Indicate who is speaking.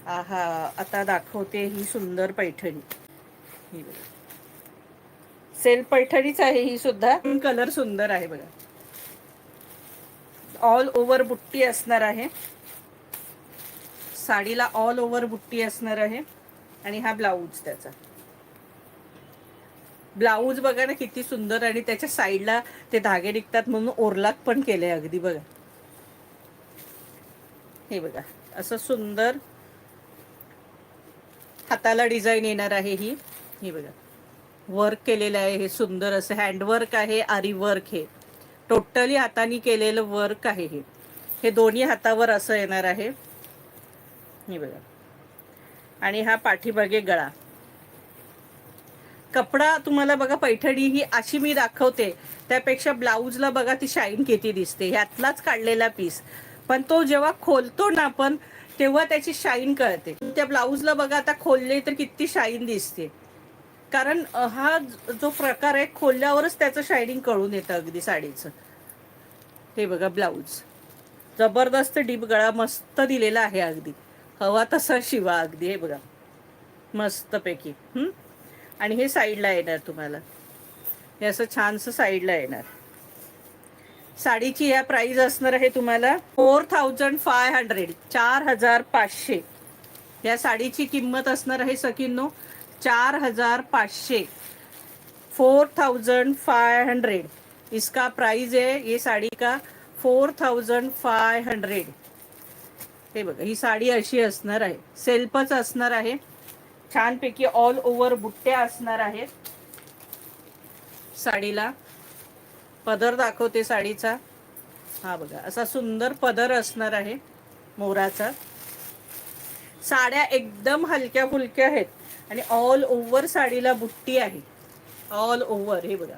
Speaker 1: आहा, आता दाखवते ही सुंदर पैठणी. ही बघा, सेल्फ पैठणीच आहे ही सुद्धा. कलर सुंदर आहे बघा. ऑल ओव्हर बुट्टी असणार आहे साडीला, ऑल ओव्हर बुट्टी असणार आहे. आणि हा ब्लाऊज त्याचा. ब्लाऊज बघा ना किती सुंदर, आणि त्याच्या साईडला ते धागे निघतात म्हणून ओरलाक पण केलंय अगदी बघा. हे बघा, असं सुंदर हाताला डिझाईन येणार आहे ही. हे बघा, वर्क केलेलं आहे हे सुंदर असं हँडवर्क आहे, आरी वर्क. हे टोटली हाताने केलेलं वर्क आहे. हे दोन्ही हातावर असं येणार आहे. हे बघा, आणि हा पाठीमागे गळा. कपडा तुम्हाला बघा, पैठणी ही अशी मी दाखवते त्यापेक्षा ब्लाऊजला बघा ती शाईन किती दिसते. ह्यातलाच काढलेला पीस, पण तो जेव्हा खोलतो ना आपण तेव्हा त्याची शाईन कळते. त्या ब्लाऊजला बघा आता खोलले तर किती शाईन दिसते, कारण हा जो प्रकार आहे खोलल्यावरच त्याचं शायनिंग कळून येतं अगदी साडीचं. हे बघा, ब्लाऊज जबरदस्त डीप गळा मस्त दिलेला आहे, अगदी हवा तसा शिवा अगदी. हे बघा मस्तपैकी. आणि हे साईडला येणार तुम्हाला, हे असं छानसं साईडला येणार. साडीची या प्राइस असणार आहे तुम्हाला 4500, 4500. या साडीची किंमत असणार आहे सखींनो 4500, 4500 इसका प्राइस है ये साड़ी का, 4500. हे बघा, ही साडी अशी असणार आहे, सेल्फच असणार आहे. छानपैकी ऑल ओव्हर बुट्ट्या असणार आहेत साडीला. पदर दाखवते साडीचा. हा बघा, असा सुंदर पदर असणार आहे मोराचा. साड्या एकदम हलक्या फुलक्या आहेत आणि ऑल ओव्हर साडीला बुट्टी आहे, ऑल ओव्हर. हे बघा,